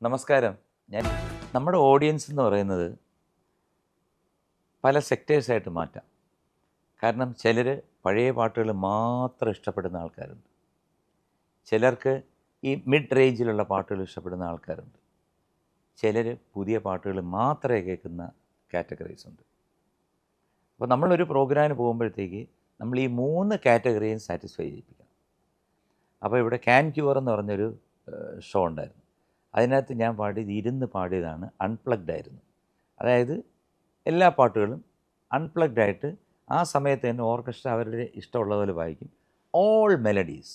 നമസ്കാരം. നമ്മുടെ ഓഡിയൻസ് എന്ന് പറയുന്നത് പല സെക്ടേഴ്സായിട്ട് മാറ്റാം. കാരണം ചിലർ പഴയ പാട്ടുകൾ മാത്രം ഇഷ്ടപ്പെടുന്ന ആൾക്കാരുണ്ട്. ചിലർക്ക് ഈ മിഡ് റേഞ്ചിലുള്ള പാട്ടുകൾ ഇഷ്ടപ്പെടുന്ന ആൾക്കാരുണ്ട്. ചിലർ പുതിയ പാട്ടുകൾ മാത്രമേ കേൾക്കുന്ന കാറ്റഗറീസ് ഉണ്ട്. അപ്പോൾ നമ്മളൊരു പ്രോഗ്രാമിന് പോകുമ്പോഴത്തേക്ക് നമ്മൾ ഈ 3 കാറ്റഗറിയും സാറ്റിസ്ഫൈ ചെയ്യിപ്പിക്കണം. അപ്പോൾ ഇവിടെ ക്യാൻ ക്യൂർ എന്ന് പറഞ്ഞൊരു ഷോ ഉണ്ടായിരുന്നു. അതിനകത്ത് ഞാൻ ഇരുന്ന് പാടിയതാണ് അൺപ്ലഗ്ഡ് ആയിരുന്നു. അതായത് എല്ലാ പാട്ടുകളും അൺപ്ലഗ്ഡ് ആയിട്ട് ആ സമയത്ത് തന്നെ ഓർക്കസ്ട്ര അവരുടെ ഇഷ്ടമുള്ളതുപോലെ വായിക്കും. All melodies.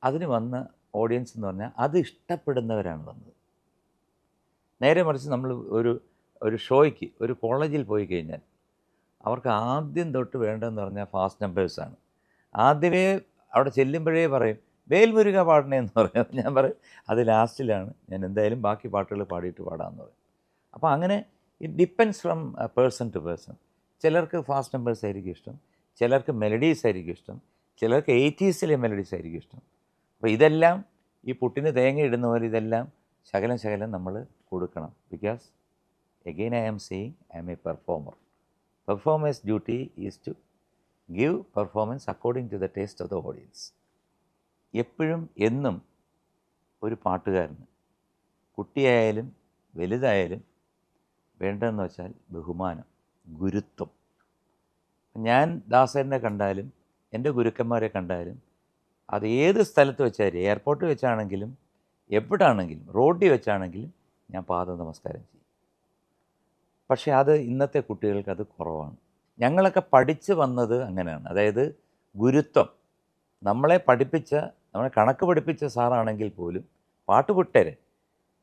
അതിന് വന്ന ഓഡിയൻസ് എന്ന് പറഞ്ഞാൽ അത് ഇഷ്ടപ്പെടുന്നവരാണ് വന്നത്. നേരെ മറിച്ച് നമ്മൾ ഒരു ഷോയ്ക്ക് ഒരു കോളേജിൽ പോയി കഴിഞ്ഞാൽ അവർക്ക് ആദ്യം തൊട്ട് വേണ്ടതെന്ന് പറഞ്ഞാൽ ഫാസ്റ്റ് നമ്പേഴ്സാണ്. ആദ്യമേ അവിടെ ചെല്ലുമ്പോഴേ പറയും വേൽമുരുക പാടണേ എന്ന് പറയും. ഞാൻ പറയും അത് ലാസ്റ്റിലാണ്, ഞാൻ എന്തായാലും ബാക്കി പാട്ടുകൾ പാടിയിട്ട് പാടാമെന്ന് പറയും. അപ്പോൾ അങ്ങനെ it depends from person to person. ചിലർക്ക് ഫാസ്റ്റ് നമ്പേഴ്സ് ആയിരിക്കും ഇഷ്ടം, ചിലർക്ക് മെലഡീസ് ആയിരിക്കും ഇഷ്ടം, ചിലർക്ക് 80s മെലഡീസ് ആയിരിക്കും ഇഷ്ടം. അപ്പോൾ ഇതെല്ലാം ഈ പുട്ടിന് തേങ്ങ ഇടുന്ന പോലെ ഇതെല്ലാം ശകലം നമ്മൾ കൊടുക്കണം. Because again I am saying I am a performer. Performer's duty is to give performance according to the taste of the audience. എപ്പോഴും എന്നും ഒരു പാട്ടുകാരന് കുട്ടിയായാലും വലുതായാലും വേണ്ടതെന്ന് വെച്ചാൽ ബഹുമാനം, ഗുരുത്വം. ഞാൻ ദാസേട്ടനെ കണ്ടാലും എൻ്റെ ഗുരുക്കന്മാരെ കണ്ടാലും അത് ഏത് സ്ഥലത്ത് വെച്ചാലും, എയർപോർട്ടിൽ വെച്ചാണെങ്കിലും എവിടാണെങ്കിലും റോഡിൽ വെച്ചാണെങ്കിലും ഞാൻ പാദ നമസ്കാരം ചെയ്യും. പക്ഷേ അത് ഇന്നത്തെ കുട്ടികൾക്ക് അത് കുറവാണ്. ഞങ്ങളൊക്കെ പഠിച്ച് വന്നത് അങ്ങനെയാണ്. അതായത് ഗുരുത്വം. നമ്മളെ കണക്ക് പഠിപ്പിച്ച സാറാണെങ്കിൽ പോലും പാട്ടുപുട്ടരെ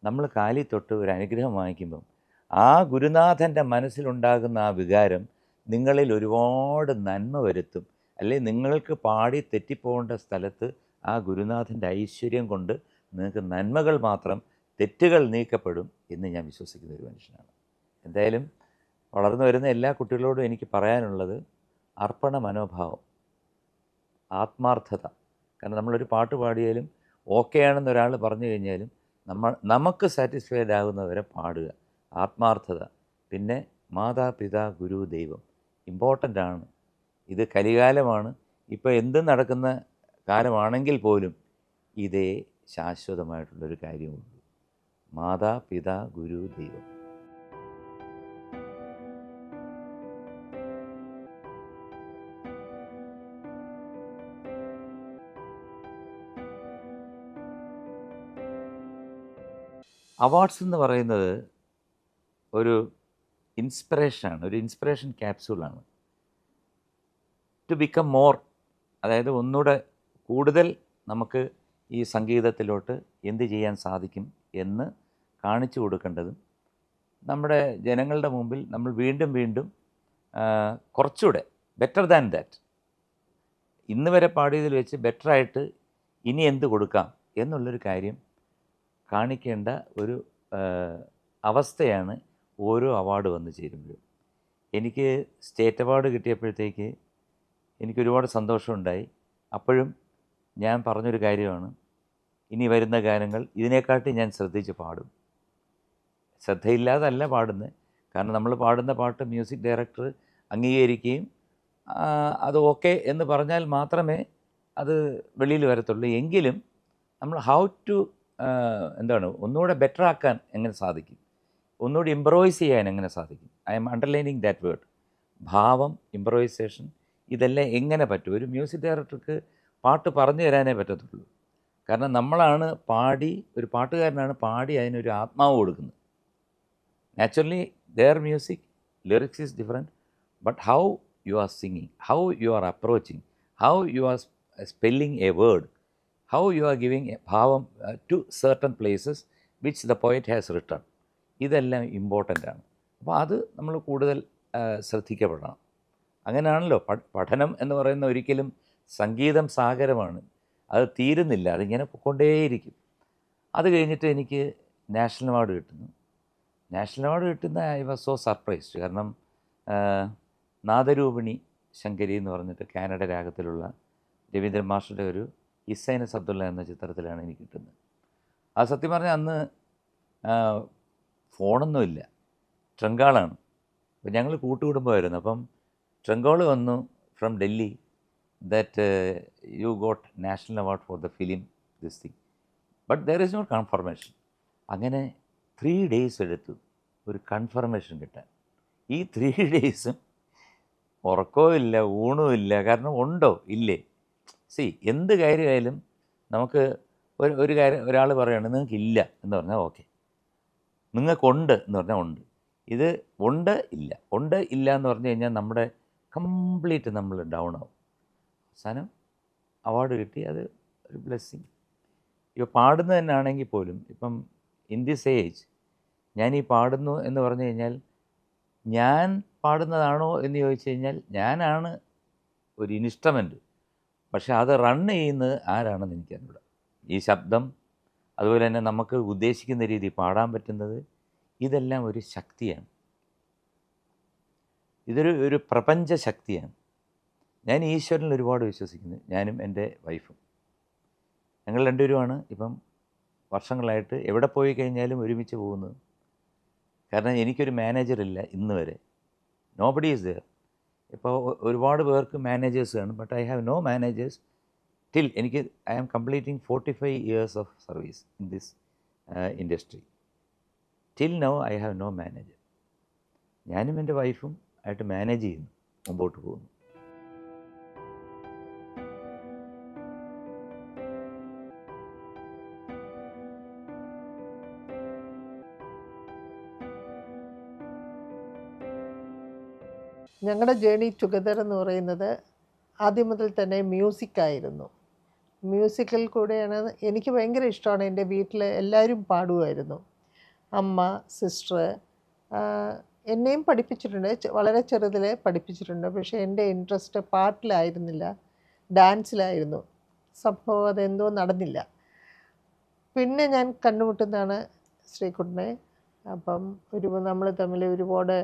നമ്മൾ കാലിൽ തൊട്ട് ഒരു അനുഗ്രഹം വാങ്ങിക്കുമ്പം ആ ഗുരുനാഥൻ്റെ മനസ്സിലുണ്ടാകുന്ന ആ വികാരം നിങ്ങളിൽ ഒരുപാട് നന്മ വരുത്തും. അല്ലെങ്കിൽ നിങ്ങൾക്ക് പാടി തെറ്റിപ്പോകേണ്ട സ്ഥലത്ത് ആ ഗുരുനാഥൻ്റെ ഐശ്വര്യം കൊണ്ട് നിങ്ങൾക്ക് നന്മകൾ മാത്രം, തെറ്റുകൾ നീക്കപ്പെടും എന്ന് ഞാൻ വിശ്വസിക്കുന്ന ഒരു മനുഷ്യനാണ്. എന്തായാലും വളർന്നു വരുന്ന എല്ലാ കുട്ടികളോടും എനിക്ക് പറയാനുള്ളത് അർപ്പണ മനോഭാവം, ആത്മാർത്ഥത. കാരണം നമ്മളൊരു പാട്ട് പാടിയാലും ഓക്കെ ആണെന്ന് ഒരാൾ പറഞ്ഞു കഴിഞ്ഞാലും നമുക്ക് സാറ്റിസ്ഫൈഡ് ആകുന്നവരെ പാടുക. ആത്മാർത്ഥത. പിന്നെ മാതാപിതാ ഗുരു ദൈവം ഇമ്പോർട്ടൻ്റ് ആണ്. ഇത് കലികാലമാണ്. ഇപ്പോൾ എന്തും നടക്കുന്ന കാലമാണെങ്കിൽ പോലും ഇതേ ശാശ്വതമായിട്ടുള്ളൊരു കാര്യമുള്ളൂ. മാതാപിതാ ഗുരു ദൈവം. അവാർഡ്സ് എന്ന് പറയുന്നത് ഒരു ഇൻസ്പിറേഷനാണ്, ഒരു ഇൻസ്പിറേഷൻ ക്യാപ്സ്യൂളാണ്. ടു ബിക്കം മോർ, അതായത് ഒന്നുകൂടെ കൂടുതൽ നമുക്ക് ഈ സംഗീതത്തിലോട്ട് എന്ത് ചെയ്യാൻ സാധിക്കും എന്ന് കാണിച്ചു കൊടുക്കേണ്ടതും നമ്മുടെ ജനങ്ങളുടെ മുമ്പിൽ നമ്മൾ വീണ്ടും കുറച്ചുകൂടെ ബെറ്റർ ദാൻ ദാറ്റ്, ഇന്ന് വരെ പാടിയതിൽ വെച്ച് ബെറ്ററായിട്ട് ഇനി എന്ത് കൊടുക്കാം എന്നുള്ളൊരു കാര്യം കാണിക്കേണ്ട ഒരു അവസ്ഥയാണ് ഓരോ അവാർഡ് വന്നു ചേരുമ്പോഴും. എനിക്ക് സ്റ്റേറ്റ് അവാർഡ് കിട്ടിയപ്പോഴത്തേക്ക് എനിക്കൊരുപാട് സന്തോഷമുണ്ടായി. അപ്പോഴും ഞാൻ പറഞ്ഞൊരു കാര്യമാണ്, ഇനി വരുന്ന ഗാനങ്ങൾ ഇതിനെക്കാട്ടി ഞാൻ ശ്രദ്ധിച്ച് പാടും. ശ്രദ്ധയില്ലാതല്ല പാടുന്നത്. കാരണം നമ്മൾ പാടുന്ന പാട്ട് മ്യൂസിക് ഡയറക്ടർ അംഗീകരിക്കുകയും അത് ഓക്കെ എന്ന് പറഞ്ഞാൽ മാത്രമേ അത് വെളിയിൽ വരത്തുള്ളൂ. എങ്കിലും നമ്മൾ ഒന്നുകൂടെ ബെറ്റർ ആക്കാൻ എങ്ങനെ സാധിക്കും, ഒന്നുകൂടി ഇംപ്രവൈസ് ചെയ്യാൻ എങ്ങനെ സാധിക്കും. I M underlining that word. ഭാവം, ഇംപ്രവൈസേഷൻ, ഇതെല്ലാം എങ്ങനെ പറ്റും? ഒരു മ്യൂസിക് ഡയറക്ടർക്ക് പാട്ട് പറഞ്ഞു തരാനേ പറ്റത്തുള്ളൂ. കാരണം നമ്മളാണ് ഒരു പാട്ടുകാരനാണ് പാടി അതിനൊരു ആത്മാവ് കൊടുക്കുന്നത്. Naturally their music, lyrics is different, but how you are singing, how you are approaching, how you are spelling a word, how you are giving a bhavam to certain places which the poet has written, ഇതെല്ലാം important ആണ്. അപ്പോൾ അത് നമ്മൾ കൂടുതൽ ശ്രദ്ധിക്കപ്പെടണം. അങ്ങനെയാണല്ലോ പഠനം എന്ന് പറയുന്ന ഒരിക്കലും സംഗീതം സാഗരമാണ്, അത് തീരുന്നില്ല, അതിങ്ങനെ പൊയ്ക്കൊണ്ടേയിരിക്കും. അത് കഴിഞ്ഞിട്ട് എനിക്ക് നാഷണൽ അവാർഡ് കിട്ടുന്നു. നാഷണൽ അവാർഡ് കിട്ടുന്ന ഐ വാസ് സോ സർപ്രൈസ്ഡ്. കാരണം നാദരൂപിണി ശങ്കരി എന്ന് പറഞ്ഞിട്ട് കാനഡ രാഗത്തിലുള്ള രവീന്ദ്രൻ മാസ്റ്ററുടെ ഒരു ഇസൈനസ് അബ്ദുള്ള എന്ന ചിത്രത്തിലാണ് എനിക്ക് കിട്ടുന്നത്. അത് സത്യം പറഞ്ഞാൽ അന്ന് ഫോണൊന്നുമില്ല, ട്രങ്കാളാണ്. അപ്പം ഞങ്ങൾ കൂട്ടുകുടുംബമായിരുന്നു. അപ്പം ട്രങ്കോൾ വന്നു from Delhi that you got national award for the film this thing, but there is no confirmation. അങ്ങനെ 3 days എടുത്തു ഒരു കൺഫർമേഷൻ കിട്ടാൻ. ഈ 3 days ഉറക്കവും ഇല്ല, ഊണും ഇല്ല. കാരണം ഉണ്ടോ ഇല്ലേ, എന്ത് കാര്യമായാലും നമുക്ക് ഒരു കാര്യം ഒരാൾ പറയുകയാണ് നിങ്ങൾക്കില്ല എന്ന് പറഞ്ഞാൽ ഓക്കെ, നിങ്ങൾക്കുണ്ട് എന്ന് പറഞ്ഞാൽ ഉണ്ട്. ഇത് ഉണ്ട് ഇല്ല, ഉണ്ട് ഇല്ല എന്ന് പറഞ്ഞു കഴിഞ്ഞാൽ നമ്മുടെ കംപ്ലീറ്റ് നമ്മൾ ഡൗൺ ആവും. അവസാനം അവാർഡ് കിട്ടി, അത് ഒരു ബ്ലെസ്സിങ്. ഇപ്പോൾ പാടുന്നത് തന്നെ ആണെങ്കിൽ പോലും ഇപ്പം ഇൻ ദിസ് ഏജ് ഞാൻ ഈ പാടുന്നു എന്ന് പറഞ്ഞു കഴിഞ്ഞാൽ ഞാൻ പാടുന്നതാണോ എന്ന് ചോദിച്ചു കഴിഞ്ഞാൽ ഞാനാണ് ഒരു ഇൻസ്ട്രുമെൻ്റ്, പക്ഷെ അത് റൺ ചെയ്യുന്നത് ആരാണെന്ന് എനിക്കറിയില്ല. ഈ ശബ്ദം, അതുപോലെ തന്നെ നമുക്ക് ഉദ്ദേശിക്കുന്ന രീതി പാടാൻ പറ്റുന്നത്, ഇതെല്ലാം ഒരു ശക്തിയാണ്. ഇതൊരു പ്രപഞ്ച ശക്തിയാണ്. ഞാൻ ഈശ്വരനിൽ ഒരുപാട് വിശ്വസിക്കുന്നു, ഞാനും എൻ്റെ വൈഫും. ഞങ്ങൾ രണ്ടുപേരുമാണ് ഇപ്പം വർഷങ്ങളായിട്ട് എവിടെ പോയി കഴിഞ്ഞാലും ഒരുമിച്ച് പോകുന്നത്. കാരണം എനിക്കൊരു മാനേജറില്ല ഇന്ന് വരെ, നോബഡി ഈസ് ദെയർ. ഇപ്പോൾ ഒരുപാട് പേർക്ക് മാനേജേഴ്സ് ആണ്, but I have no managers till എനിക്ക് I am completing 45 years of service in this industry. Till now I have no manager. ഞാനും എൻ്റെ വൈഫും ആയിട്ട് മാനേജ് ചെയ്യുന്നു, മുമ്പോട്ട് പോകുന്നു. ഞങ്ങളുടെ ജേണി ടുഗദർ എന്ന് പറയുന്നത് ആദ്യം മുതൽ തന്നെ മ്യൂസിക്കായിരുന്നു. മ്യൂസിക്കിൽ കൂടെയാണ് എനിക്ക് ഭയങ്കര ഇഷ്ടമാണ്. എൻ്റെ വീട്ടിൽ എല്ലാവരും പാടുമായിരുന്നു. അമ്മ, സിസ്റ്റർ എന്നെയും പഠിപ്പിച്ചിട്ടുണ്ട്, വളരെ ചെറുതിലെ പഠിപ്പിച്ചിട്ടുണ്ട്. പക്ഷേ എൻ്റെ ഇൻട്രസ്റ്റ് പാട്ടിലായിരുന്നില്ല, ഡാൻസിലായിരുന്നു. സംഭവം അതെന്തോ നടന്നില്ല. പിന്നെ ഞാൻ കണ്ടുമുട്ടുന്നതാണ് ശ്രീകുട്ടനെ. അപ്പം നമ്മൾ തമ്മിൽ ഒരുപാട്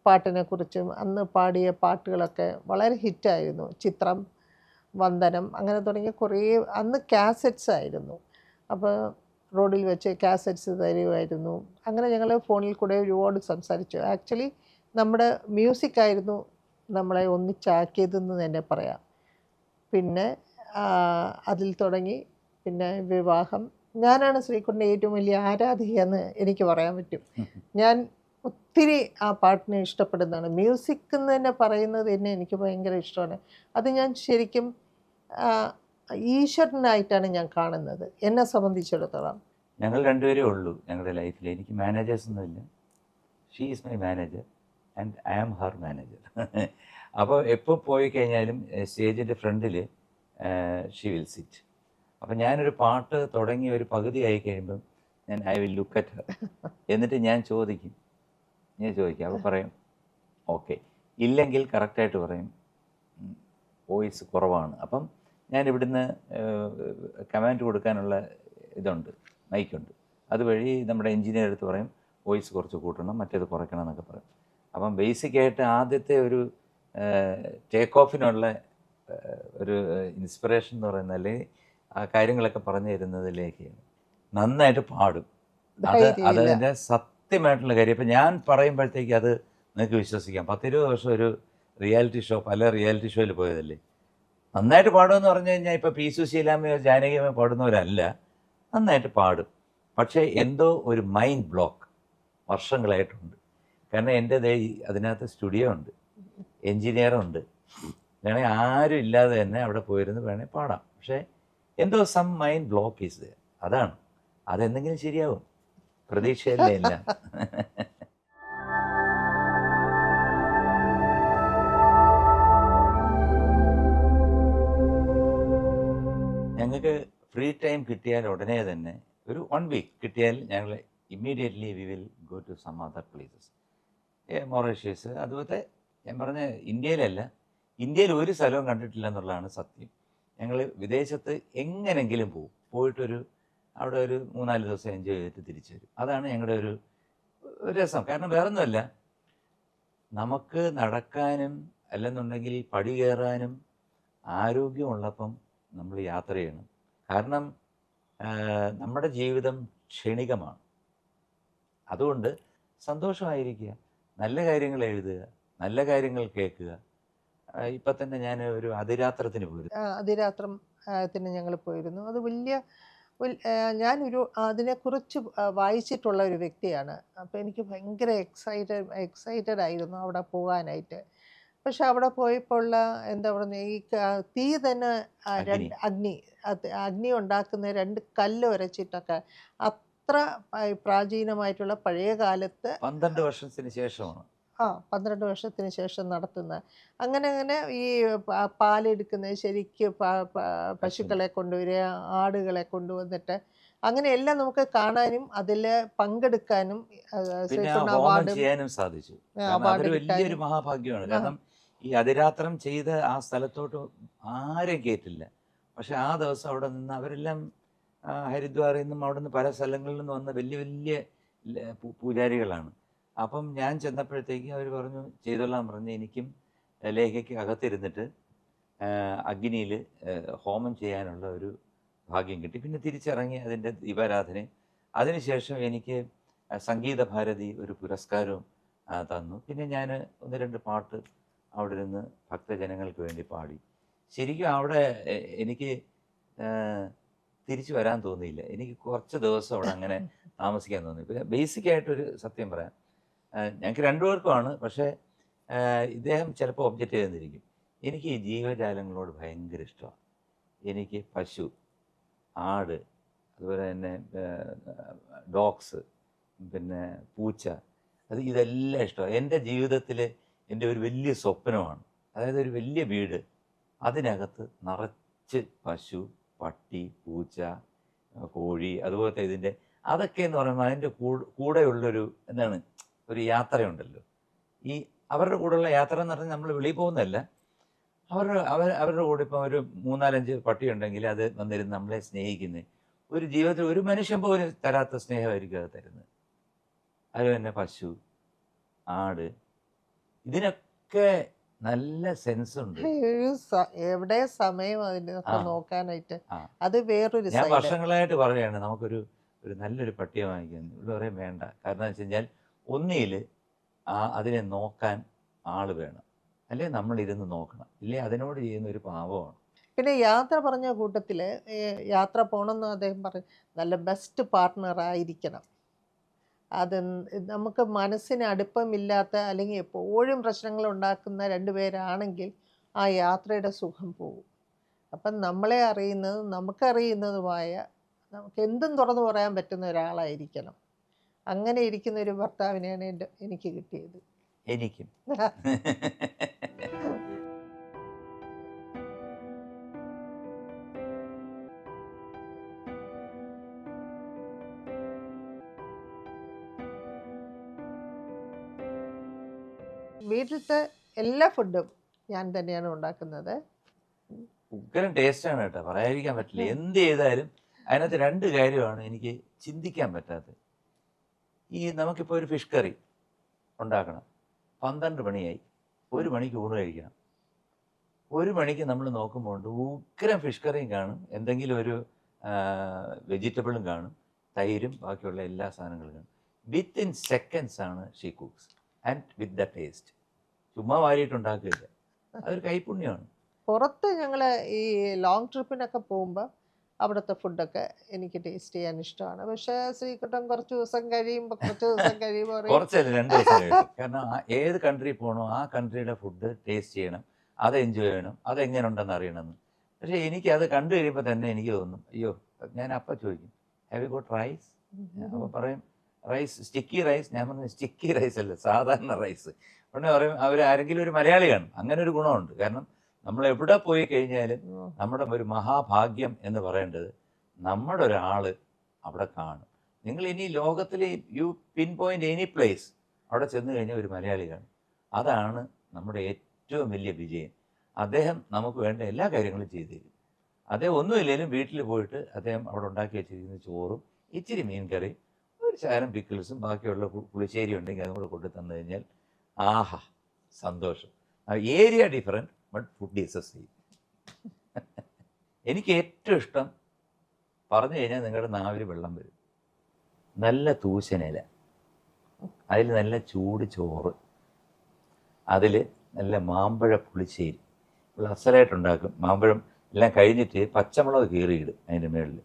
പാട്ടിനെക്കുറിച്ചും അന്ന് പാടിയ പാട്ടുകളൊക്കെ വളരെ ഹിറ്റായിരുന്നു. ചിത്രം, വന്ദനം, അങ്ങനെ തുടങ്ങിയ കുറേ അന്ന് കാസറ്റ്സ് ആയിരുന്നു. അപ്പോൾ റോഡിൽ വെച്ച് കാസറ്റ്സ് തരുമായിരുന്നു. അങ്ങനെ ഞങ്ങൾ ഫോണിൽ കൂടെ ഒരുപാട് സംസാരിച്ചു. ആക്ച്വലി നമ്മുടെ മ്യൂസിക്കായിരുന്നു നമ്മളെ ഒന്നിച്ചാക്കിയതെന്ന് തന്നെ പറയാം. പിന്നെ അതിൽ തുടങ്ങി പിന്നെ വിവാഹം. ഞാനാണ് ശ്രീകുട്ടൻ്റെ ഏറ്റവും വലിയ ആരാധികയെന്ന് എനിക്ക് പറയാൻ പറ്റും. ഞാൻ ഒത്തിരി ആ പാട്ടിനെ ഇഷ്ടപ്പെടുന്നതാണ്. മ്യൂസിക് എന്ന് തന്നെ പറയുന്നത് തന്നെ എനിക്ക് ഭയങ്കര ഇഷ്ടമാണ്. അത് ഞാൻ ശരിക്കും ഈശ്വരനായിട്ടാണ് ഞാൻ കാണുന്നത്, എന്നെ സംബന്ധിച്ചിടത്തോളം. ഞങ്ങൾ രണ്ടുപേരേ ഉള്ളൂ ഞങ്ങളുടെ ലൈഫിൽ. എനിക്ക് മാനേജേഴ്സ് ഒന്നുമില്ല. She is my manager and I am her manager. അപ്പോൾ എപ്പോൾ പോയി കഴിഞ്ഞാലും സ്റ്റേജിൻ്റെ ഫ്രണ്ടിൽ ഷീ വിൽ സിറ്റ്. അപ്പം ഞാനൊരു പാട്ട് തുടങ്ങി ഒരു പകുതി ആയി കഴിയുമ്പം I will look at Har. എന്നിട്ട് ഞാൻ ചോദിക്കും. അപ്പോൾ പറയും ഓക്കെ, ഇല്ലെങ്കിൽ കറക്റ്റായിട്ട് പറയും വോയിസ് കുറവാണ്. അപ്പം ഞാൻ ഇവിടുന്ന് കമാൻഡ് കൊടുക്കാനുള്ള ഇതുണ്ട്, മൈക്കുണ്ട്. അതുവഴി നമ്മുടെ എഞ്ചിനീയർ എടുത്ത് പറയും വോയിസ് കുറച്ച് കൂട്ടണം, മറ്റേത് കുറയ്ക്കണം എന്നൊക്കെ പറയും. അപ്പം ബേസിക്കായിട്ട് ആദ്യത്തെ ഒരു ടേക്ക് ഓഫിനുള്ള ഒരു ഇൻസ്പിറേഷൻ എന്ന് പറയുന്നത്, അല്ലെങ്കിൽ ആ കാര്യങ്ങളൊക്കെ പറഞ്ഞു തരുന്നതിലേക്ക് നന്നായിട്ട് പാടും. അതിൻ്റെ സത്യമായിട്ടുള്ള കാര്യം. ഇപ്പം ഞാൻ പറയുമ്പോഴത്തേക്ക് അത് നിങ്ങൾക്ക് വിശ്വസിക്കാം. 10-20 വർഷം ഒരു റിയാലിറ്റി ഷോ, പല റിയാലിറ്റി ഷോയിൽ പോയതല്ലേ. നന്നായിട്ട് പാടുമെന്ന് പറഞ്ഞു കഴിഞ്ഞാൽ ഇപ്പോൾ പി സുശീലാമ്മയോ ജാനകിയമ്മയോ പാടുന്നവരല്ല, നന്നായിട്ട് പാടും. പക്ഷേ എന്തോ ഒരു മൈൻഡ് ബ്ലോക്ക് വർഷങ്ങളായിട്ടുണ്ട്. കാരണം എൻ്റെ അതിനകത്ത് സ്റ്റുഡിയോ ഉണ്ട്, എൻജിനീയറുണ്ട്. വേണമെങ്കിൽ ആരും ഇല്ലാതെ തന്നെ അവിടെ പോയിരുന്ന് വേണേൽ പാടാം. പക്ഷേ എന്തോ സം മൈൻഡ് ബ്ലോക്ക് ഈസ്. അതാണ്. അതെന്തെങ്കിലും ശരിയാവും, പ്രതീക്ഷയല്ലേ എല്ലാം. ഞങ്ങൾക്ക് ഫ്രീ ടൈം കിട്ടിയാൽ ഉടനെ തന്നെ ഒരു 1 week കിട്ടിയാൽ ഞങ്ങൾ immediately we will go to some other places. Mauritius, അതുപോലത്തെ ഞാൻ പറഞ്ഞ ഇന്ത്യയിലല്ല, ഇന്ത്യയിൽ ഒരു സ്ഥലവും കണ്ടിട്ടില്ല എന്നുള്ളതാണ് സത്യം. ഞങ്ങൾ വിദേശത്ത് എങ്ങനെങ്കിലും പോകും, പോയിട്ടൊരു അവിടെ ഒരു 3-4 ദിവസം എൻജോയ് ചെയ്തിട്ട് തിരിച്ചു വരും. അതാണ് ഞങ്ങളുടെ ഒരു രസം. കാരണം വേറൊന്നുമല്ല, നമുക്ക് നടക്കാനും അല്ലെന്നുണ്ടെങ്കിൽ പടി കയറാനും ആരോഗ്യമുള്ളപ്പം നമ്മൾ യാത്ര ചെയ്യണം. കാരണം നമ്മുടെ ജീവിതം ക്ഷണികമാണ്. അതുകൊണ്ട് സന്തോഷമായിരിക്കുക, നല്ല കാര്യങ്ങൾ എഴുതുക, നല്ല കാര്യങ്ങൾ കേൾക്കുക. ഇപ്പം തന്നെ ഞാൻ ഒരു അതിരാത്രത്തിന് പോയിരുന്നു. അതിരാത്രത്തിന് ഞങ്ങൾ പോയിരുന്നു. അത് വലിയ ഞാനൊരു അതിനെക്കുറിച്ച് വായിച്ചിട്ടുള്ള ഒരു വ്യക്തിയാണ്. അപ്പോൾ എനിക്ക് ഭയങ്കര എക്സൈറ്റഡ് ആയിരുന്നു അവിടെ പോകാനായിട്ട്. പക്ഷെ അവിടെ പോയപ്പോൾ ഉള്ള എന്താ പറയുക, ഈ തീ തന്നെ അഗ്നി. അഗ്നി ഉണ്ടാക്കുന്ന 2 കല്ല് ഉരച്ചിട്ടൊക്കെ അത്ര പ്രാചീനമായിട്ടുള്ള പഴയ കാലത്ത് 12 വർഷത്തിന് ശേഷമാണ്. 12 വർഷത്തിന് ശേഷം നടത്തുന്ന അങ്ങനെ ഈ പാലെടുക്കുന്നത് ശരിക്ക് പശുക്കളെ കൊണ്ടുവരിക, ആടുകളെ കൊണ്ടുവന്നിട്ട് അങ്ങനെയെല്ലാം നമുക്ക് കാണാനും അതിൽ പങ്കെടുക്കാനും പിന്നെ ശ്രീകുട്ടൻ ഹോമം അവാർഡും ചെയ്യാനും സാധിച്ചു. കാരണം അവാർഡ് അതൊരു വലിയൊരു കിട്ടാനും മഹാഭാഗ്യമാണ്. ആ, കാരണം ഈ അതിരാത്രം ചെയ്ത് ആ സ്ഥലത്തോട്ട് ആരെയും കയറ്റില്ല. പക്ഷെ ആ ദിവസം അവിടെ നിന്ന് അവരെല്ലാം ഹരിദ്വാറിൽ നിന്നും അവിടെ നിന്ന് പല സ്ഥലങ്ങളിൽ നിന്ന് വന്ന വലിയ വലിയ പൂജാരികളാണ്. അപ്പം ഞാൻ ചെന്നപ്പോഴത്തേക്ക് അവർ പറഞ്ഞു ചെയ്തോളാൻ പറഞ്ഞ് എനിക്കും ലേഖയ്ക്ക് അകത്തിരുന്നിട്ട് അഗ്നിയിൽ ഹോമം ചെയ്യാനുള്ള ഒരു ഭാഗ്യം കിട്ടി. പിന്നെ തിരിച്ചിറങ്ങി അതിൻ്റെ ദീപാരാധന. അതിനുശേഷം എനിക്ക് സംഗീത ഭാരതി ഒരു പുരസ്കാരവും തന്നു. പിന്നെ ഞാൻ 1-2 പാട്ട് അവിടെ ഇരുന്ന് ഭക്തജനങ്ങൾക്ക് വേണ്ടി പാടി. ശരിക്കും അവിടെ എനിക്ക് തിരിച്ചു വരാൻ തോന്നിയില്ല. എനിക്ക് കുറച്ച് ദിവസം അവിടെ അങ്ങനെ താമസിക്കാൻ തോന്നി. പിന്നെ ബേസിക്കായിട്ടൊരു സത്യം പറയാം, ഞങ്ങൾക്ക് 2 പേർക്കുമാണ്. പക്ഷേ ഇദ്ദേഹം ചിലപ്പോൾ ഒബ്ജക്റ്റ് ചെയ്തിരിക്കും. എനിക്ക് ഈ ജീവജാലങ്ങളോട് ഭയങ്കര ഇഷ്ടമാണ്. എനിക്ക് പശു, ആട്, അതുപോലെ തന്നെ ഡോഗ്സ്, പിന്നെ പൂച്ച, ഇതെല്ലാം ഇഷ്ടമാണ്. എൻ്റെ ജീവിതത്തിൽ എൻ്റെ ഒരു വലിയ സ്വപ്നമാണ്. അതായത് ഒരു വലിയ വീട്, അതിനകത്ത് നിറച്ച് പശു, പട്ടി, പൂച്ച, കോഴി, അതുപോലത്തെ ഇതിൻ്റെ അതൊക്കെ എന്ന് പറയുമ്പോൾ അതിൻ്റെ കൂടെയുള്ളൊരു എന്താണ് ഒരു യാത്രയുണ്ടല്ലോ. ഈ അവരുടെ കൂടെയുള്ള യാത്ര എന്ന് പറഞ്ഞാൽ നമ്മൾ വെളിയിൽ പോകുന്നതല്ല, അവരുടെ കൂടെ ഇപ്പം ഒരു 3-4-5 പട്ടി ഉണ്ടെങ്കിൽ അത് വന്നിരുന്ന് നമ്മളെ സ്നേഹിക്കുന്നത് ഒരു ജീവിതത്തിൽ ഒരു മനുഷ്യൻ പോലും തരാത്ത സ്നേഹമായിരിക്കും അത് തരുന്നത്. അത് തന്നെ പശു, ആട്, ഇതിനൊക്കെ നല്ല സെൻസ് ഉണ്ട്. എവിടെ സമയം അതിനൊക്കെ നോക്കാനായിട്ട് ആ. അത് വേറൊരു ഞാൻ സൈഡ്. വർഷങ്ങളായിട്ട് പറയുകയാണ് നമുക്കൊരു നല്ലൊരു പട്ടിയെ വാങ്ങിക്കാൻ. ഇവിടെ പറയും വേണ്ട. കാരണം എന്ന് വെച്ച് കഴിഞ്ഞാൽ ഒന്നിയിൽ അതിനെ നോക്കാൻ ആൾ വേണം, അല്ലെ നമ്മളിരുന്ന് നോക്കണം, ഇല്ലേ അതിനോട് ചെയ്യുന്ന ഒരു പാവമാണ്. പിന്നെ യാത്ര പറഞ്ഞ കൂട്ടത്തിൽ യാത്ര പോകണമെന്ന് അദ്ദേഹം പറഞ്ഞു, നല്ല ബെസ്റ്റ് പാർട്ട്ണർ ആയിരിക്കണം. അത് നമുക്ക് മനസ്സിന് അടുപ്പമില്ലാത്ത അല്ലെങ്കിൽ എപ്പോഴും പ്രശ്നങ്ങൾ ഉണ്ടാക്കുന്ന 2 പേരാണെങ്കിൽ ആ യാത്രയുടെ സുഖം പോകും. അപ്പം നമ്മളെ അറിയുന്നതും നമുക്കറിയുന്നതുമായ നമുക്ക് എന്തും തുറന്നു പറയാൻ പറ്റുന്ന ഒരാളായിരിക്കണം. അങ്ങനെ ഇരിക്കുന്ന ഒരു ഭർത്താവിനെയാണ് എനിക്ക് കിട്ടിയത്. എനിക്കും വീട്ടിലത്തെ എല്ലാ ഫുഡും ഞാൻ തന്നെയാണ് ഉണ്ടാക്കുന്നത്. ഉഗ്രം ടേസ്റ്റാണ് കേട്ടോ, പറയാതിരിക്കാൻ പറ്റില്ല. എന്ത് ചെയ്താലും അതിനകത്ത് 2 കാര്യമാണ് എനിക്ക് ചിന്തിക്കാൻ പറ്റാത്തത്. ഈ നമുക്കിപ്പോൾ ഒരു ഫിഷ് കറി ഉണ്ടാക്കണം, 12 മണിയായി, 1 മണിക്ക് ഊണ് കഴിക്കണം. 1 മണിക്ക് നമ്മൾ നോക്കുമ്പോൾ ഉഗ്രം ഫിഷ് കറിയും കാണും, എന്തെങ്കിലും ഒരു വെജിറ്റബിളും കാണും, തൈരും ബാക്കിയുള്ള എല്ലാ സാധനങ്ങളും കാണും. വിത്തിൻ സെക്കൻഡ്സ് ആണ് she cooks and with the taste. ചുമ്മാ വാരിയിട്ടുണ്ടാക്കില്ല, അതൊരു കൈപുണ്യമാണ്. പുറത്ത് ഞങ്ങൾ ഈ ലോങ് ട്രിപ്പിനൊക്കെ പോകുമ്പോൾ അവിടുത്തെ ഫുഡൊക്കെ എനിക്ക് ടേസ്റ്റ് ചെയ്യാൻ ഇഷ്ടമാണ്. പക്ഷേ ശ്രീകുട്ടൻ കുറച്ച് ദിവസം കഴിയുമ്പോൾ കുറച്ചല്ല 2 ദിവസം കഴിയും. കാരണം ഏത് കൺട്രി പോകണോ ആ കൺട്രിയുടെ ഫുഡ് ടേസ്റ്റ് ചെയ്യണം, അത് എൻജോയ് ചെയ്യണം, അതെങ്ങനെ ഉണ്ടെന്ന് അറിയണമെന്ന്. പക്ഷേ എനിക്ക് അത് കണ്ടു കഴിയുമ്പോൾ തന്നെ എനിക്ക് തോന്നും, അയ്യോ, ഞാൻ അപ്പം ചോദിക്കും ഹാവ് യു ഗോട്ട് റൈസ്? അപ്പോൾ പറയും റൈസ്, സ്റ്റിക്കി റൈസ്. ഞാൻ പറഞ്ഞു സ്റ്റിക്കി റൈസ് അല്ല, സാധാരണ റൈസ്. ഉടനെ പറയും ആരെങ്കിലും ഒരു മലയാളി കാണും. അങ്ങനെ ഒരു ഗുണമുണ്ട്. കാരണം നമ്മൾ എവിടെ പോയി കഴിഞ്ഞാലും നമ്മുടെ ഒരു മഹാഭാഗ്യം എന്ന് പറയേണ്ടത് നമ്മുടെ ഒരാൾ അവിടെ കാണും. നിങ്ങൾ ഇനി ലോകത്തിൽ you pinpoint any place അവിടെ ചെന്ന് കഴിഞ്ഞാൽ ഒരു മലയാളി കാണും. അതാണ് നമ്മുടെ ഏറ്റവും വലിയ വിജയം. അദ്ദേഹം നമുക്ക് വേണ്ട എല്ലാ കാര്യങ്ങളും ചെയ്തു തരും. അദ്ദേഹം ഒന്നുമില്ലെങ്കിലും വീട്ടിൽ പോയിട്ട് അദ്ദേഹം അവിടെ ഉണ്ടാക്കി വെച്ചിരിക്കുന്ന ചോറും ഇച്ചിരി മീൻ കറി, ഒരു ശകലം പിക്കിൾസും ബാക്കിയുള്ള പുളിശ്ശേരി ഉണ്ടെങ്കിൽ അതും കൂടെ കൊണ്ടു തന്നു കഴിഞ്ഞാൽ ആഹാ സന്തോഷം. Area different but food is A same. എനിക്ക് ഏറ്റവും ഇഷ്ടം പറഞ്ഞു കഴിഞ്ഞാൽ നിങ്ങളുടെ നാവിൽ വെള്ളം വരും, നല്ല തൂശനില, അതിൽ നല്ല ചൂട് ചോറ്, അതിൽ നല്ല മാമ്പഴ പുളിശ്ശേരി അസലായിട്ടുണ്ടാക്കും. മാമ്പഴം എല്ലാം കഴിഞ്ഞിട്ട് പച്ചമുളക് കീറിയിടും അതിൻ്റെ മുകളിൽ,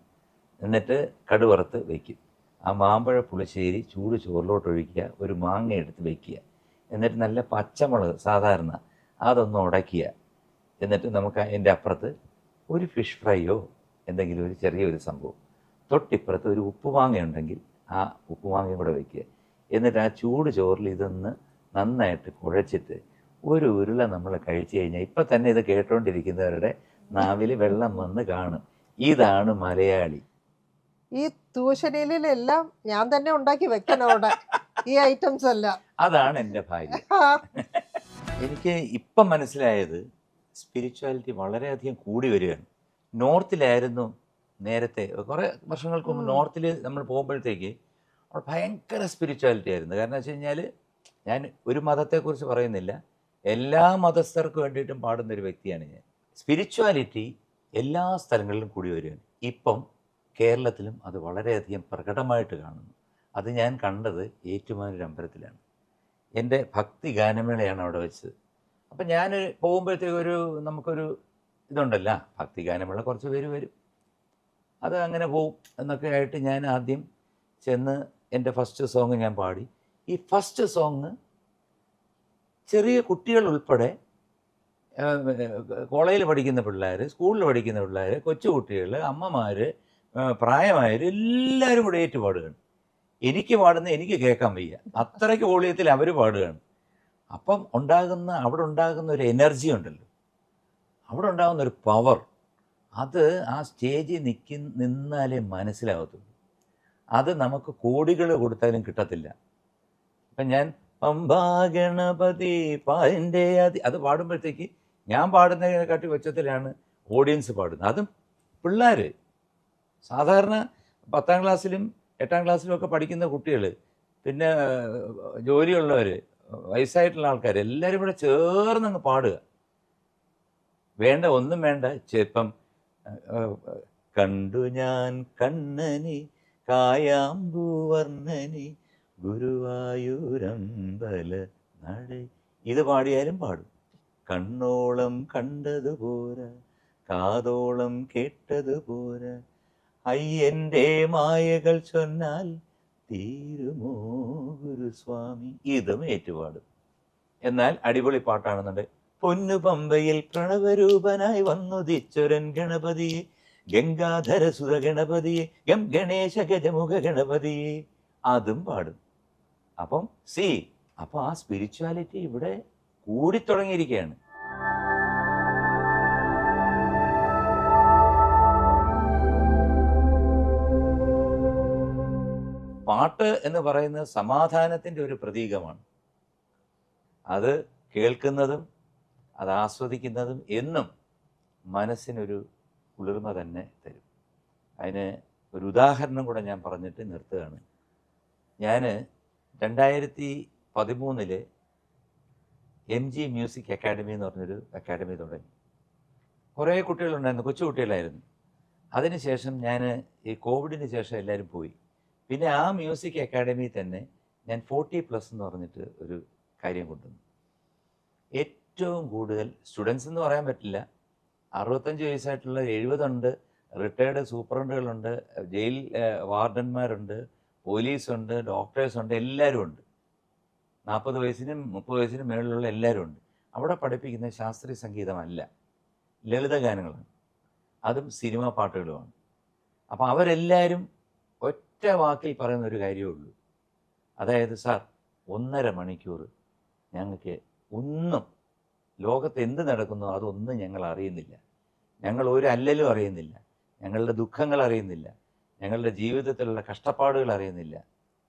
എന്നിട്ട് കടുവറുത്ത് വയ്ക്കും. ആ മാമ്പഴ പുളിശ്ശേരി ചൂട് ചോറിലോട്ട് ഒഴിക്കുക, ഒരു മാങ്ങ എടുത്ത് വയ്ക്കുക, എന്നിട്ട് നല്ല പച്ചമുളക് സാധാരണ അതൊന്ന് ഉടയ്ക്കുക. എന്നിട്ട് നമുക്ക് അതിൻ്റെ അപ്പുറത്ത് ഒരു ഫിഷ് ഫ്രൈയോ എന്തെങ്കിലും ഒരു ചെറിയൊരു സംഭവം, തൊട്ടിപ്പുറത്ത് ഒരു ഉപ്പുമാങ്ങ ഉണ്ടെങ്കിൽ ആ ഉപ്പുമാങ്ങയും കൂടെ വയ്ക്കുക. എന്നിട്ട് ആ ചൂട് ചോറിൽ ഇതൊന്ന് നന്നായിട്ട് കുഴച്ചിട്ട് ഒരു ഉരുള നമ്മൾ കഴിച്ചു കഴിഞ്ഞാൽ ഇപ്പം തന്നെ ഇത് കേട്ടോണ്ടിരിക്കുന്നവരുടെ നാവിൽ വെള്ളം വന്ന് കാണും. ഇതാണ് മലയാളി. ഈ തൂശനിലെല്ലാം ഞാൻ തന്നെ ഉണ്ടാക്കി വെക്കണം അവിടെ, ഈ ഐറ്റംസ് എല്ലാം. അതാണ് എൻ്റെ ഭാര്യ. എനിക്ക് ഇപ്പം മനസ്സിലായത് സ്പിരിച്വാലിറ്റി വളരെയധികം കൂടി വരികയാണ്. നോർത്തിലായിരുന്നു നേരത്തെ, കുറേ വർഷങ്ങൾക്ക് മുമ്പ് നോർത്തിൽ നമ്മൾ പോകുമ്പോഴത്തേക്ക് അവിടെ ഭയങ്കര സ്പിരിച്വാലിറ്റി ആയിരുന്നു. കാരണം വെച്ച് കഴിഞ്ഞാൽ ഞാൻ ഒരു മതത്തെക്കുറിച്ച് പറയുന്നില്ല, എല്ലാ മതസ്ഥർക്കും വേണ്ടിയിട്ടും പാടുന്നൊരു വ്യക്തിയാണ് ഞാൻ. സ്പിരിച്വാലിറ്റി എല്ലാ സ്ഥലങ്ങളിലും കൂടി വരികയാണ്. ഇപ്പം കേരളത്തിലും അത് വളരെയധികം പ്രകടമായിട്ട് കാണുന്നു. അത് ഞാൻ കണ്ടത് ഏറ്റുമാനൂർ അമ്പലത്തിലാണ്. എൻ്റെ ഭക്തി ഗാനമേളയാണ് അവിടെ വെച്ചത്. അപ്പം ഞാൻ പോകുമ്പോഴത്തേക്ക് നമുക്കൊരു ഇതുണ്ടല്ലോ, ഭക്തി ഗാനമേള കുറച്ച് പേര് വരും, അത് അങ്ങനെ പോവും എന്നൊക്കെ ആയിട്ട് ഞാൻ ആദ്യം ചെന്ന് എൻ്റെ ഫസ്റ്റ് സോങ് ഞാൻ പാടി. ഈ ഫസ്റ്റ് സോങ് ചെറിയ കുട്ടികൾ ഉൾപ്പെടെ, കോളേജിൽ പഠിക്കുന്ന പിള്ളേർ, സ്കൂളിൽ പഠിക്കുന്ന പിള്ളേർ, കൊച്ചുകുട്ടികൾ, അമ്മമാർ, പ്രായമായവർ എല്ലാവരും കൂടെ ഏറ്റുപാടുകയാണ്. എനിക്ക് പാടുന്ന എനിക്ക് കേൾക്കാൻ വയ്യ, അത്രയ്ക്ക് വോളിയത്തിൽ അവർ പാടുകയാണ്. അപ്പം അവിടെ ഉണ്ടാകുന്ന ഒരു എനർജി ഉണ്ടല്ലോ, അവിടെ ഉണ്ടാകുന്ന ഒരു പവർ, അത് ആ സ്റ്റേജിൽ നിന്നാലേ മനസ്സിലാകത്തുള്ളൂ. അത് നമുക്ക് കോടികൾ കൊടുത്താലും കിട്ടത്തില്ല. അപ്പം ഞാൻ പമ്പാ ഗണപതി പാലിൻ്റെ അത് പാടുമ്പോഴത്തേക്ക് ഞാൻ പാടുന്നതിനെക്കാട്ടി ഉച്ചത്തിലാണ് ഓഡിയൻസ് പാടുന്നത്. അതും പിള്ളേർ, സാധാരണ 10ാം ക്ലാസ്സിലും 8ാം ക്ലാസ്സിലും ഒക്കെ പഠിക്കുന്ന കുട്ടികൾ, പിന്നെ ജോലിയുള്ളവർ, വയസ്സായിട്ടുള്ള ആൾക്കാർ, എല്ലാവരും കൂടെ ചേർന്നങ്ങ് പാടുക. ഒന്നും വേണ്ട. ഇപ്പം കണ്ടു ഞാൻ കണ്ണനി കായാമ്പൂവർണ്ണനി ഗുരുവായൂരമ്പല നട, ഇത് പാടിയാലും പാടും. കണ്ണോളം കണ്ടതുപോരാ, കാതോളം കേട്ടതുപോരാ, അയ്യൻ്റെ മായകൾ ചൊന്നാൽ തീരുമോ ഗുരുസ്വാമി, ഇതും ഏറ്റുപാടും. എന്നാൽ അടിപൊളി പാട്ടാണെന്നുണ്ട്. പൊന്നു പമ്പയിൽ പ്രണവരൂപനായി വന്നുദിച്ചൊരൻ ഗണപതിയെ, ഗംഗാധര സുര ഗണപതിയെ, ഗണേശ ഗജമുഖ ഗണപതിയെ, അതും പാടും. അപ്പം അപ്പോൾ ആ സ്പിരിച്വാലിറ്റി ഇവിടെ കൂടിത്തുടങ്ങിയിരിക്കുകയാണ്. പാട്ട് എന്ന് പറയുന്നത് സമാധാനത്തിൻ്റെ ഒരു പ്രതീകമാണ്. അത് കേൾക്കുന്നതും അത് ആസ്വദിക്കുന്നതും എന്നും മനസ്സിനൊരു കുളിർമ തന്നെ തരും. അതിന് ഒരു ഉദാഹരണം കൂടെ ഞാൻ പറഞ്ഞിട്ട് നിർത്തുകയാണ്. ഞാൻ 2013 MG മ്യൂസിക് അക്കാഡമി എന്ന് പറഞ്ഞൊരു അക്കാഡമി തുടങ്ങി. കുറേ കുട്ടികളുണ്ടായിരുന്നു, കൊച്ചു കുട്ടികളായിരുന്നു. അതിനുശേഷം ഞാൻ ഈ കോവിഡിന് ശേഷം എല്ലാവരും പോയി. പിന്നെ ആ മ്യൂസിക് അക്കാഡമി തന്നെ ഞാൻ 40+ എന്ന് പറഞ്ഞിട്ട് ഒരു കാര്യം കൊണ്ടുവന്നു. ഏറ്റവും കൂടുതൽ സ്റ്റുഡൻസ് എന്ന് പറയാൻ പറ്റില്ല, 65 വയസ്സായിട്ടുള്ള 70 ഉണ്ട്, റിട്ടയർഡ് സൂപ്രണ്ടുകളുണ്ട്, ജയിൽ വാർഡന്മാരുണ്ട്, പോലീസുണ്ട്, ഡോക്ടേഴ്സുണ്ട്, എല്ലാവരും ഉണ്ട്. 40 വയസ്സിനും 30 വയസ്സിനും മേളിലുള്ള എല്ലാവരും ഉണ്ട്. അവിടെ പഠിപ്പിക്കുന്ന ശാസ്ത്രീയ സംഗീതമല്ല, ലളിതഗാനങ്ങളാണ്, അതും സിനിമാ പാട്ടുകളുമാണ്. അപ്പോൾ അവരെല്ലാവരും ഒറ്റ വാക്കിൽ പറയുന്ന ഒരു കാര്യമേ ഉള്ളൂ. അതായത്, സാർ 1.5 മണിക്കൂർ ഞങ്ങൾക്ക് ഒന്നും, ലോകത്ത് എന്ത് നടക്കുന്നോ അതൊന്നും ഞങ്ങൾ അറിയുന്നില്ല, ഞങ്ങൾ ഒരു അല്ലലും അറിയുന്നില്ല, ഞങ്ങളുടെ ദുഃഖങ്ങൾ അറിയുന്നില്ല, ഞങ്ങളുടെ ജീവിതത്തിലുള്ള കഷ്ടപ്പാടുകൾ അറിയുന്നില്ല,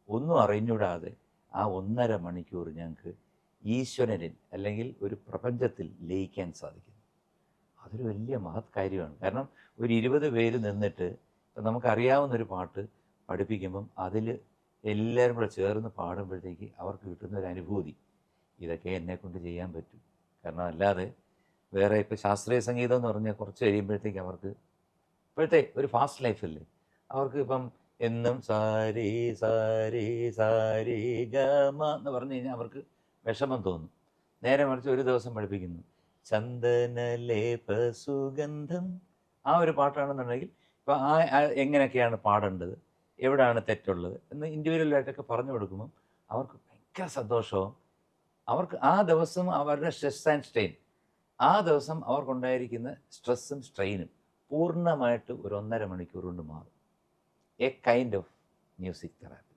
ഒന്നും അറിഞ്ഞൂടാതെ ആ 1.5 മണിക്കൂർ ഞങ്ങൾക്ക് ഈശ്വരനിൽ അല്ലെങ്കിൽ ഒരു പ്രപഞ്ചത്തിൽ ലയിക്കാൻ സാധിക്കുന്നു. അതൊരു വലിയ മഹത് കാര്യമാണ്. കാരണം ഒരു 20 പേര് നിന്നിട്ട് ഇപ്പം നമുക്കറിയാവുന്നൊരു പാട്ട് പഠിപ്പിക്കുമ്പം അതിൽ എല്ലാവരും കൂടെ ചേർന്ന് പാടുമ്പോഴത്തേക്ക് അവർക്ക് കിട്ടുന്നൊരു അനുഭൂതി, ഇതൊക്കെ എന്നെക്കൊണ്ട് ചെയ്യാൻ പറ്റും. കാരണം അല്ലാതെ വേറെ ഇപ്പോൾ ശാസ്ത്രീയ സംഗീതം എന്ന് പറഞ്ഞാൽ കുറച്ച് കഴിയുമ്പോഴത്തേക്ക് അവർക്ക്, ഇപ്പോഴത്തെ ഒരു ഫാസ്റ്റ് ലൈഫല്ലേ, അവർക്ക് ഇപ്പം എന്നും സാരി സാരി സാരി ഗമ എന്ന് പറഞ്ഞു കഴിഞ്ഞാൽ അവർക്ക് വിഷമം തോന്നും. നേരെ മറിച്ച് ഒരു ദിവസം പഠിപ്പിക്കുന്നു ചന്ദനലേപ സുഗന്ധം, ആ ഒരു പാട്ടാണെന്നുണ്ടെങ്കിൽ ഇപ്പോൾ എങ്ങനെയൊക്കെയാണ് പാടേണ്ടത്, എവിടെയാണ് തെറ്റുള്ളത് എന്ന് ഇൻഡിവിജ്വലായിട്ടൊക്കെ പറഞ്ഞു കൊടുക്കുമ്പം അവർക്ക് ഭയങ്കര സന്തോഷവും അവർക്ക് ആ ദിവസം അവരുടെ സ്ട്രെസ് ആൻഡ് സ്ട്രെയിൻ, ആ ദിവസം അവർക്കുണ്ടായിരിക്കുന്ന സ്ട്രെസ്സും സ്ട്രെയിനും പൂർണ്ണമായിട്ട് ഒരു 1.5 മണിക്കൂർ കൊണ്ട് മാറും. A kind of music therapy.